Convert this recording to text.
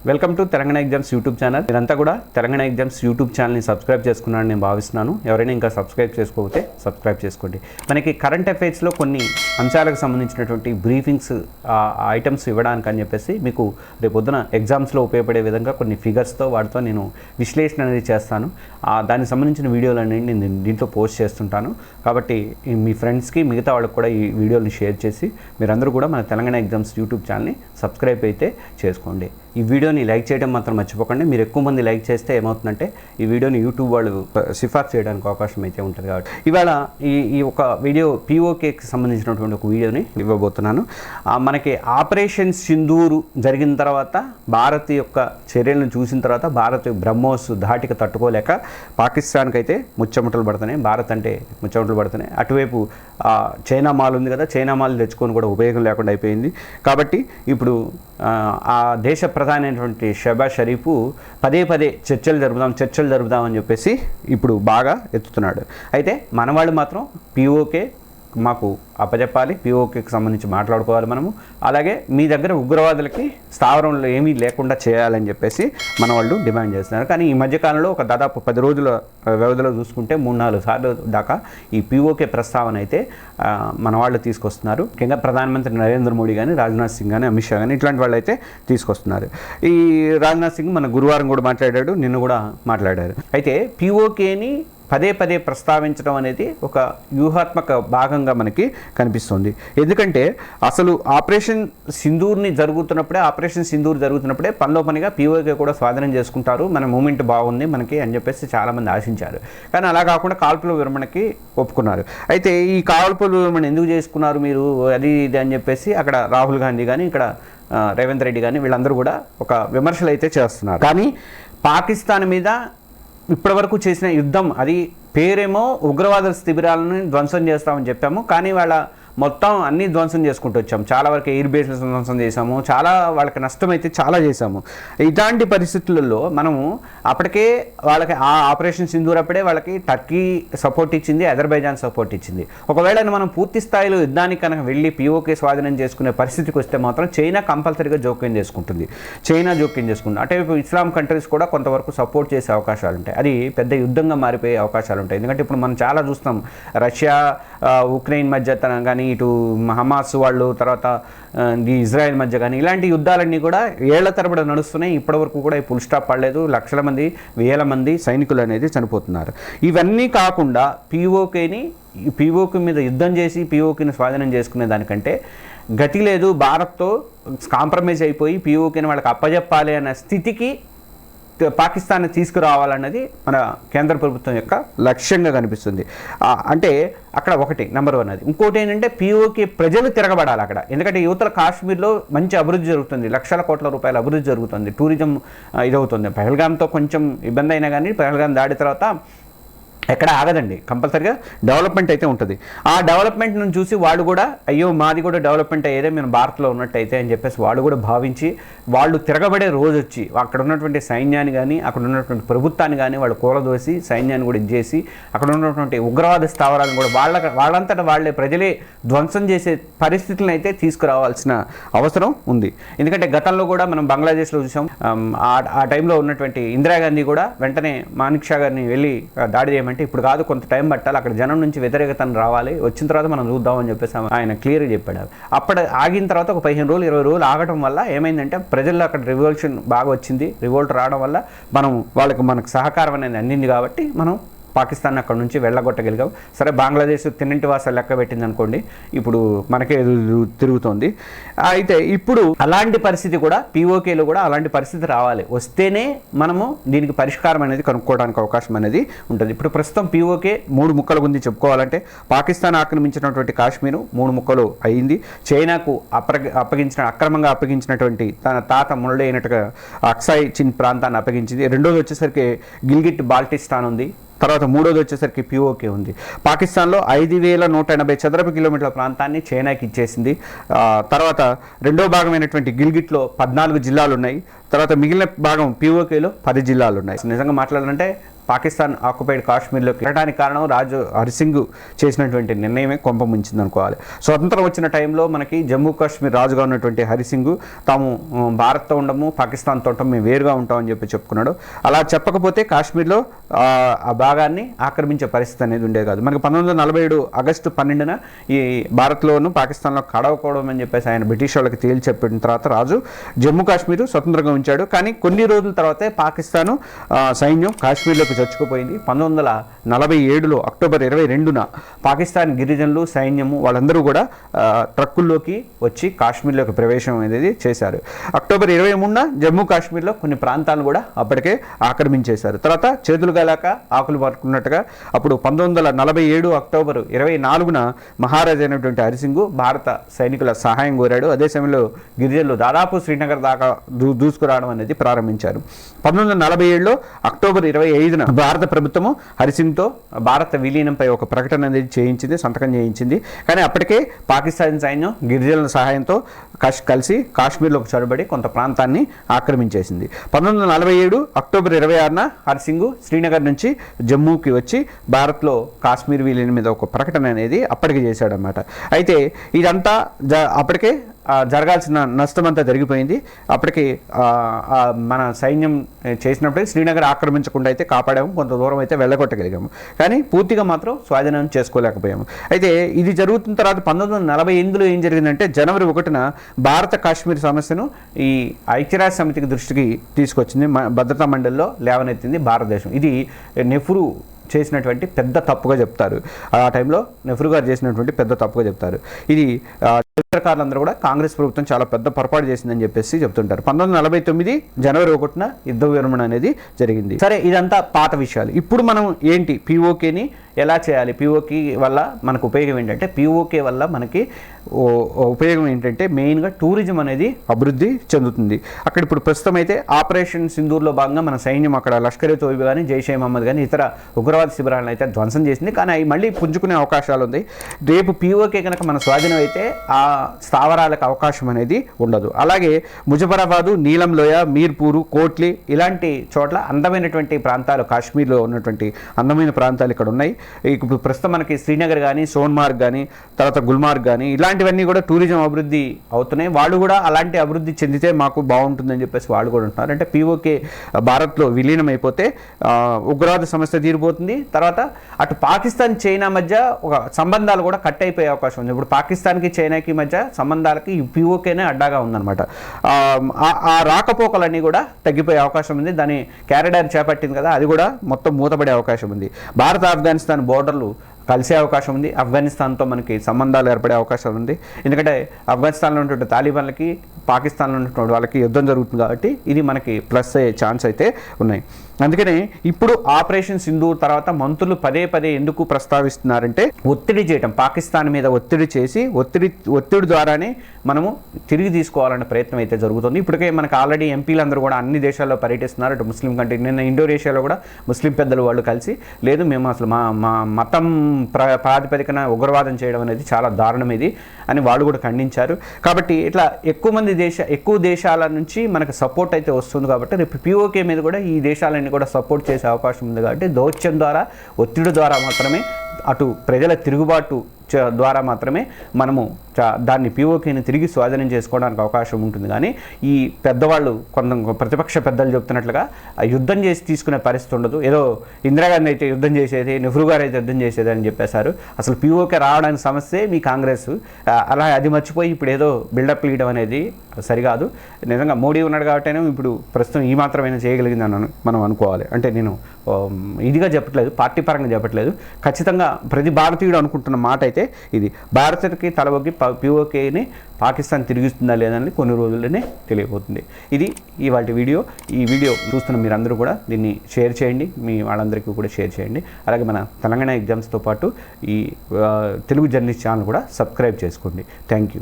Welcome to Telangana exams YouTube channel. మీరంతా కూడా Telangana exams YouTube ఛానల్ని సబ్స్క్రైబ్ చేసుకున్నారని నేను భావిస్తున్నాను. ఎవరైనా ఇంకా సబ్స్క్రైబ్ చేసుకోకపోతే సబ్స్క్రైబ్ చేసుకోండి. మనకి కరెంట్ అఫైర్స్లో కొన్ని అంశాలకు సంబంధించినటువంటి బ్రీఫింగ్స్ ఐటమ్స్ ఇవ్వడానికి అని చెప్పేసి మీకు రేపొద్దున ఎగ్జామ్స్లో ఉపయోగపడే విధంగా కొన్ని ఫిగర్స్తో వాటితో నేను విశ్లేషణ అనేది చేస్తాను. దానికి సంబంధించిన వీడియోలన్నీ నేను దీంట్లో పోస్ట్ చేస్తుంటాను. కాబట్టి మీ ఫ్రెండ్స్కి మిగతా వాళ్ళకి కూడా ఈ వీడియోని షేర్ చేసి మీరందరూ కూడా మన తెలంగాణ ఎగ్జామ్స్ యూట్యూబ్ ఛానల్ని సబ్స్క్రైబ్ అయితే చేసుకోండి. ఈ వీడియోని లైక్ చేయడం మాత్రం మర్చిపోకండి. మీరు ఎక్కువ మంది లైక్ చేస్తే ఏమవుతుందంటే ఈ వీడియోని యూట్యూబ్ వాళ్ళు సిఫార్సు చేయడానికి అవకాశం అయితే ఉంటుంది. కాబట్టి ఇవాళ ఈ ఒక వీడియో పిఓకేకి సంబంధించినటువంటి ఒక వీడియోని ఇవ్వబోతున్నాను. మనకి ఆపరేషన్ సింధూరు జరిగిన తర్వాత భారత్ యొక్క చర్యలను చూసిన తర్వాత భారత్ బ్రహ్మోస్ ధాటికి తట్టుకోలేక పాకిస్తాన్కి అయితే ముచ్చమటలు పడుతున్నాయి. భారత్ అంటే ముచ్చమటలు పడుతున్నాయి. అటువైపు చైనా మాల్ ఉంది కదా, చైనా మాల్ తెచ్చుకొని కూడా ఉపయోగం లేకుండా అయిపోయింది. కాబట్టి ఇప్పుడు ఆ దేశ ప్రధాని అయినటువంటి షహబాజ్ షరీఫ్ పదే చర్చలు జరుపుదాం అని చెప్పేసి ఇప్పుడు బాగా ఎత్తుతున్నాడు. అయితే మన వాళ్ళు మాత్రం పిఓకే మాకు అప్పచెప్పాలి, పిఓకేకి సంబంధించి మాట్లాడుకోవాలి మనము. అలాగే మీ దగ్గర ఉగ్రవాదులకి స్థావరంలో ఏమీ లేకుండా చేయాలని చెప్పేసి మన వాళ్ళు డిమాండ్ చేస్తున్నారు. కానీ ఈ మధ్యకాలంలో ఒక దాదాపు 10 రోజుల వ్యవధిలో చూసుకుంటే 3-4 సార్లు దాకా ఈ పిఓకే ప్రస్తావన అయితే మన వాళ్ళు తీసుకొస్తున్నారు. ముఖ్యంగా ప్రధానమంత్రి నరేంద్ర మోడీ కానీ, రాజ్నాథ్ సింగ్ కానీ, అమిత్ షా కానీ ఇట్లాంటి వాళ్ళు అయితే తీసుకొస్తున్నారు. ఈ రాజ్నాథ్ సింగ్ మన గురువారం కూడా మాట్లాడాడు, నిన్న కూడా మాట్లాడారు. అయితే పిఓకేని పదే ప్రస్తావించడం అనేది ఒక వ్యూహాత్మక భాగంగా మనకి కనిపిస్తుంది. ఎందుకంటే అసలు ఆపరేషన్ సింధూర్ జరుగుతున్నప్పుడే పనిలో పనిగా పిఓకే కూడా స్వాధీనం చేసుకుంటారు, మన మూమెంట్ బాగుంది మనకి అని చెప్పేసి చాలామంది ఆశించారు. కానీ అలా కాకుండా కాల్పుల విరమణకి ఒప్పుకున్నారు. అయితే ఈ కాల్పుల విరమణ ఎందుకు చేసుకున్నారు మీరు అది ఇది అని చెప్పేసి అక్కడ రాహుల్ గాంధీ కానీ, ఇక్కడ రేవంత్ రెడ్డి కానీ వీళ్ళందరూ కూడా ఒక విమర్శలు అయితే చేస్తున్నారు. కానీ పాకిస్తాన్ మీద ఇప్పటివరకు చేసిన యుద్ధం అది పేరేమో ఉగ్రవాద శిబిరాలను ధ్వంసం చేస్తామని చెప్పాము. కానీ వాళ్ళ మొత్తం అన్నీ ధ్వంసం చేసుకుంటూ వచ్చాము. చాలా వరకు ఎయిర్ బేస్లు ధ్వంసం చేసాము, చాలా వాళ్ళకి నష్టం అయితే చాలా చేశాము. ఇలాంటి పరిస్థితులలో మనము అప్పటికే వాళ్ళకి ఆ ఆపరేషన్ సింధూర్ అప్పుడే వాళ్ళకి టర్కీ సపోర్ట్ ఇచ్చింది, అజర్బైజాన్ సపోర్ట్ ఇచ్చింది. ఒకవేళ మనం పూర్తి స్థాయిలో యుద్ధానికి కనుక వెళ్ళి పిఓకే స్వాధీనం చేసుకునే పరిస్థితికి వస్తే మాత్రం చైనా కంపల్సరీగా జోక్యం చేసుకుంటుంది. అటువైపు ఇస్లాం కంట్రీస్ కూడా కొంతవరకు సపోర్ట్ చేసే అవకాశాలు ఉంటాయి. అది పెద్ద యుద్ధంగా మారిపోయే అవకాశాలు ఉంటాయి. ఎందుకంటే ఇప్పుడు మనం చాలా చూస్తాం, రష్యా ఉక్రెయిన్ మధ్య కానీ, ఇటు హమాస్ వాళ్ళు, తర్వాత ఈ ఇజ్రాయెల్ మధ్య కానీ ఇలాంటి యుద్ధాలన్నీ కూడా ఏళ్ల తరబడి నడుస్తున్నాయి. ఇప్పటివరకు కూడా ఈ ఫుల్ స్టాప్ పడలేదు. లక్షల మంది, వేల మంది సైనికులు అనేది చనిపోతున్నారు. ఇవన్నీ కాకుండా పిఓకే మీద యుద్ధం చేసి పిఓకేని స్వాధీనం చేసుకునే దానికంటే గతి లేదు, భారత్తో కాంప్రమైజ్ అయిపోయి పిఓకేని వాళ్ళకి అప్పజెప్పాలి అన్న స్థితికి పాకిస్తాన్ని తీసుకురావాలన్నది మన కేంద్ర ప్రభుత్వం యొక్క లక్ష్యంగా కనిపిస్తుంది. అంటే అక్కడ ఒకటి నెంబర్ 1 అది. ఇంకోటి ఏంటంటే పిఓకే ప్రజలు తిరగబడాలి అక్కడ. ఎందుకంటే యువతల కాశ్మీర్లో మంచి అభివృద్ధి జరుగుతుంది, లక్షల కోట్ల రూపాయల అభివృద్ధి జరుగుతుంది, టూరిజం ఇదవుతుంది. పహల్గామ్తో కొంచెం ఇబ్బంది అయినా కానీ పహల్గామ్ దాడి తర్వాత ఎక్కడ ఆగదండి, కంపల్సరిగా డెవలప్మెంట్ అయితే ఉంటుంది. ఆ డెవలప్మెంట్ను చూసి వాళ్ళు కూడా అయ్యో మాది కూడా డెవలప్మెంట్ అయ్యేదే మేము భారత్లో ఉన్నట్టయితే అని చెప్పేసి వాళ్ళు కూడా భావించి వాళ్ళు తిరగబడే రోజు వచ్చి అక్కడ ఉన్నటువంటి సైన్యాన్ని కానీ, అక్కడ ఉన్నటువంటి ప్రభుత్వాన్ని కానీ వాళ్ళు కూలదోసి సైన్యాన్ని కూడా ఇచ్చేసి అక్కడ ఉన్నటువంటి ఉగ్రవాద స్థావరాలను కూడా వాళ్ళంతటా వాళ్ళే ప్రజలే ధ్వంసం చేసే పరిస్థితులను అయితే తీసుకురావాల్సిన అవసరం ఉంది. ఎందుకంటే గతంలో కూడా మనం బంగ్లాదేశ్లో చూసాం. ఆ టైంలో ఉన్నటువంటి ఇందిరాగాంధీ కూడా వెంటనే మానిక్ షా గారిని వెళ్ళి దాడి చేయమంటే ఇప్పుడు కాదు, కొంత టైం పట్టాలి, అక్కడ జనం నుంచి వ్యతిరేకతను రావాలి, వచ్చిన తర్వాత మనం చూద్దామని చెప్పేసి ఆయన క్లియర్గా చెప్పాడు. అప్పుడు ఆగిన తర్వాత ఒక 15 రోజులు 20 రోజులు ఆగటం వల్ల ఏమైందంటే ప్రజల్లో అక్కడ రివల్యూషన్ బాగా వచ్చింది. రివోల్ట్ రావడం వల్ల మనకు సహకారం అనేది అందింది. కాబట్టి మనం పాకిస్తాన్ అక్కడ నుంచి వెళ్ళగొట్టగలిగాం. సరే, బంగ్లాదేశ్ తిన్నింటి వాసాలు లెక్క పెట్టింది అనుకోండి, ఇప్పుడు మనకే తిరుగుతోంది. అయితే ఇప్పుడు అలాంటి పరిస్థితి కూడా పిఓకేలో కూడా అలాంటి పరిస్థితి రావాలి, వస్తేనే మనము దీనికి పరిష్కారం అనేది కనుక్కోవడానికి అవకాశం అనేది ఉంటుంది. ఇప్పుడు ప్రస్తుతం పిఓకే 3 ముక్కలు ఉంది చెప్పుకోవాలంటే. పాకిస్తాన్ ఆక్రమించినటువంటి కాశ్మీరు 3 ముక్కలు అయింది. చైనాకు అక్రమంగా అప్పగించినటువంటి తన తాత మురళి అయినట్టుగా అక్సాయ్ చిన్ ప్రాంతాన్ని అప్పగించింది. రెండోది వచ్చేసరికి గిల్గిట్ బాల్టిస్తాన్ ఉంది. తర్వాత మూడోది వచ్చేసరికి పిఓకే ఉంది. పాకిస్తాన్లో 5180 చదరపు కిలోమీటర్ల ప్రాంతాన్ని చైనాకి ఇచ్చేసింది. తర్వాత రెండో భాగమైనటువంటి గిల్గిట్లో 14 జిల్లాలు ఉన్నాయి. తర్వాత మిగిలిన భాగం పిఓకేలో 10 జిల్లాలు ఉన్నాయి. నిజంగా మాట్లాడాలంటే పాకిస్తాన్ ఆక్యుపైడ్ కాశ్మీర్లోకి వెళ్ళడానికి కారణం రాజు హరిసింగ్ చేసినటువంటి నిర్ణయమే కొంప ముంచింది అనుకోవాలి. స్వతంత్రం వచ్చిన టైంలో మనకి జమ్మూ కాశ్మీర్ రాజుగా ఉన్నటువంటి హరిసింగ్ తాము భారత్తో ఉండము, పాకిస్తాన్తో ఉంటాం, మేము వేరుగా ఉంటామని చెప్పుకున్నాడు. అలా చెప్పకపోతే కాశ్మీర్లో ఆ భాగాన్ని ఆక్రమించే పరిస్థితి అనేది ఉండేది కాదు. మనకి 1947 ఆగస్టు 12న ఈ భారత్లోను పాకిస్తాన్లో కడవకూడదు అని చెప్పేసి ఆయన బ్రిటిష్ వాళ్ళకి తేల్చి చెప్పిన తర్వాత రాజు జమ్మూ కాశ్మీర్ స్వతంత్రంగా ఉంచాడు. కానీ కొన్ని రోజుల తర్వాతే పాకిస్తాను సైన్యం కాశ్మీర్లోకి చచ్చుకుపోయింది. 1947లో అక్టోబర్ 22న పాకిస్తాన్ గిరిజనులు, సైన్యము వాళ్ళందరూ కూడా ట్రక్కుల్లోకి వచ్చి కాశ్మీర్లోకి ప్రవేశం అనేది చేశారు. అక్టోబర్ 23న జమ్మూ కాశ్మీర్లో కొన్ని ప్రాంతాలను కూడా అప్పటికే ఆక్రమించేశారు. తర్వాత చేతులు గాలాక ఆకులు పట్టుకున్నట్టుగా అప్పుడు 1947 అక్టోబర్ 24న మహారాజా అయినటువంటి హరిసింగ్ భారత సైనికుల సహాయం కోరాడు. అదే సమయంలో గిరిజనులు దాదాపు శ్రీనగర్ దాకా దూసుకురావడం అనేది ప్రారంభించారు. 1947లో అక్టోబర్ 25న భారత ప్రభుత్వము హరిసింగ్తో భారత విలీనంపై ఒక ప్రకటన అనేది చేయించింది, సంతకం చేయించింది. కానీ అప్పటికే పాకిస్తాన్ సైన్యం గిరిజనుల సహాయంతో కలిసి కాశ్మీర్లోకి చొరబడి కొంత ప్రాంతాన్ని ఆక్రమించేసింది. 1947 అక్టోబర్ 26న హరిసింగ్ శ్రీనగర్ నుంచి జమ్మూకి వచ్చి భారత్లో కాశ్మీర్ విలీనం మీద ఒక ప్రకటన అనేది అప్పటికి చేశాడనమాట. అయితే ఇదంతా అప్పటికే జరగాల్సిన నష్టం అంతా జరిగిపోయింది. అప్పటికి మన సైన్యం చేసినప్పుడే శ్రీనగర్ ఆక్రమించకుండా అయితే కాపాడాము, కొంత దూరం అయితే వెళ్ళగొట్టగలిగాము, కానీ పూర్తిగా మాత్రం స్వాధీనం చేసుకోలేకపోయాము. అయితే ఇది జరుగుతున్న తర్వాత 1948లో ఏం జరిగిందంటే జనవరి 1న భారత కాశ్మీర్ సమస్యను ఈ ఐక్యరాజ్య సమితికి దృష్టికి తీసుకొచ్చింది, భద్రతా మండలిలో లేవనెత్తింది భారతదేశం. ఇది నెహ్రూ చేసినటువంటి పెద్ద తప్పుగా చెప్తారు. ఆ టైంలో నెహ్రూ గారు చేసినటువంటి పెద్ద తప్పుగా చెప్తారు. ఇది చరిత్రకారులందరూ కూడా కాంగ్రెస్ ప్రభుత్వం చాలా పెద్ద పొరపాటు చేసిందని చెప్పేసి చెప్తుంటారు. 1949 జనవరి 1న యుద్ధ విరమణ అనేది జరిగింది. సరే, ఇదంతా పాత విషయాలు. ఇప్పుడు మనం ఏంటి పిఓకేని ఎలా చేయాలి, పిఓకే వల్ల మనకు ఉపయోగం ఏంటంటే, పిఓకే వల్ల మనకి ఉపయోగం ఏంటంటే మెయిన్గా టూరిజం అనేది అభివృద్ధి చెందుతుంది. అక్కడ ఇప్పుడు ప్రస్తుతం అయితే ఆపరేషన్ సింధూర్లో భాగంగా మన సైన్యం అక్కడ లష్కర్ తోయిబా కానీ, జైషే మహమ్మద్ కానీ ఇతర ఉగ్రవాద శిబిరాలను అయితే ధ్వంసం చేసింది. కానీ అవి మళ్ళీ పుంజుకునే అవకాశాలు ఉంది. రేపు పిఓకే కనుక మన స్వాధీనం అయితే ఆ స్థావరాలకు అవకాశం అనేది ఉండదు. అలాగే ముజఫరాబాదు, నీలం లోయ, మీర్పూరు, కోట్లీ ఇలాంటి చోట్ల అందమైనటువంటి ప్రాంతాలు, కాశ్మీర్లో ఉన్నటువంటి అందమైన ప్రాంతాలు ఇక్కడ ఉన్నాయి. ఇప్పుడు ప్రస్తుతం మనకి శ్రీనగర్ కానీ, సోన్మార్గ్ కానీ, తర్వాత గుల్మార్గ్ కానీ ఇలాంటివన్నీ కూడా టూరిజం అభివృద్ధి అవుతున్నాయి. వాళ్ళు కూడా అలాంటి అభివృద్ధి చెందితే మాకు బాగుంటుందని చెప్పేసి వాళ్ళు కూడా ఉంటున్నారు. అంటే పిఓకే భారత్లో విలీనం అయిపోతే ఉగ్రవాద సమస్య తీరిపోతుంది. తర్వాత అటు పాకిస్తాన్, చైనా మధ్య ఒక సంబంధాలు కూడా కట్ అయిపోయే అవకాశం ఉంది. ఇప్పుడు పాకిస్తాన్కి, చైనాకి మధ్య సంబంధాలకి ఈ పిఓకేనే అడ్డాగా ఉందన్నమాట. ఆ రాకపోకలన్నీ కూడా తగ్గిపోయే అవకాశం ఉంది. దాని క్యారిడార్ చేపట్టింది కదా, అది కూడా మొత్తం మూతపడే అవకాశం ఉంది. భారత ఆఫ్ఘనిస్తాన్ బోర్డర్లు కలిసే అవకాశం ఉంది. ఆఫ్ఘనిస్తాన్తో మనకి సంబంధాలు ఏర్పడే అవకాశం ఉంది. ఎందుకంటే ఆఫ్ఘనిస్తాన్లో ఉన్నటువంటి తాలిబాన్లకి, పాకిస్తాన్లో ఉన్నటువంటి వాళ్ళకి యుద్ధం జరుగుతుంది కాబట్టి ఇది మనకి ప్లస్ అయ్యే ఛాన్స్ అయితే ఉన్నాయి. అందుకనే ఇప్పుడు ఆపరేషన్ సింధూర్ తర్వాత మంత్రులు పదే పదే ఎందుకు ప్రస్తావిస్తున్నారంటే ఒత్తిడి చేయటం, పాకిస్తాన్ మీద ఒత్తిడి చేసి ఒత్తిడి ద్వారానే మనము తిరిగి తీసుకోవాలన్న ప్రయత్నం అయితే జరుగుతుంది. ఇప్పటికే మనకు ఆల్రెడీ ఎంపీలందరూ కూడా అన్ని దేశాల్లో పర్యటిస్తున్నారు. అటు ముస్లిం కంట్రీ, నిన్న ఇండోనేషియాలో కూడా ముస్లిం పెద్దలు వాళ్ళు కలిసి లేదు మేము అసలు మా మతం ప్రాతిపదికన ఉగ్రవాదం చేయడం అనేది చాలా దారుణం ఇది అని వాళ్ళు కూడా ఖండించారు. కాబట్టి ఇట్లా ఎక్కువ దేశాల నుంచి మనకు సపోర్ట్ అయితే వస్తుంది. కాబట్టి రేపు పిఓకే మీద కూడా ఈ దేశాలన్నీ కూడా సపోర్ట్ చేసే అవకాశం ఉంది. కాబట్టి దౌత్యం ద్వారా, ఒత్తిడి ద్వారా మాత్రమే, అటు ప్రజల తిరుగుబాటు ద్వారా మాత్రమే మనము దాన్ని పిఓకేని తిరిగి స్వాధీనం చేసుకోవడానికి అవకాశం ఉంటుంది. కానీ ఈ పెద్దవాళ్ళు ప్రతిపక్ష పెద్దలు చెప్తున్నట్లుగా యుద్ధం చేసి తీసుకునే పరిస్థితి ఉండదు. ఏదో ఇందిరాగాంధీ అయితే యుద్ధం చేసేది, నెహ్రూ గారు అయితే యుద్ధం చేసేది అని చెప్పేశారు. అసలు పిఓకే రావడానికి సమస్యే మీ కాంగ్రెస్. అలా అది మర్చిపోయి ఇప్పుడు ఏదో బిల్డప్ ఇవ్వడం అనేది సరికాదు. నిజంగా మోడీ ఉన్నాడు కాబట్టి ఇప్పుడు ప్రస్తుతం ఈ మాత్రమైనా చేయగలిగిందని మనం అనుకోవాలి. అంటే నేను ఇదిగా చెప్పట్లేదు, పార్టీ పరంగా చెప్పట్లేదు. ఖచ్చితంగా ప్రతి భారతీయుడు అనుకుంటున్న మాట అయితే ఇది. భారత్కి తలవొగ్గి పిఓకేని పాకిస్తాన్ తిరిగిస్తుందా లేదని కొన్ని రోజుల్లోనే తెలియబోతుంది. ఇది ఇవాళ వీడియో. ఈ వీడియో చూస్తున్న మీరందరూ కూడా దీన్ని షేర్ చేయండి, మీ వాళ్ళందరికీ కూడా షేర్ చేయండి. అలాగే మన తెలంగాణ ఎగ్జామ్స్తో పాటు ఈ తెలుగు జర్నలిస్ట్ ఛానల్ కూడా సబ్స్క్రైబ్ చేసుకోండి. Thank you.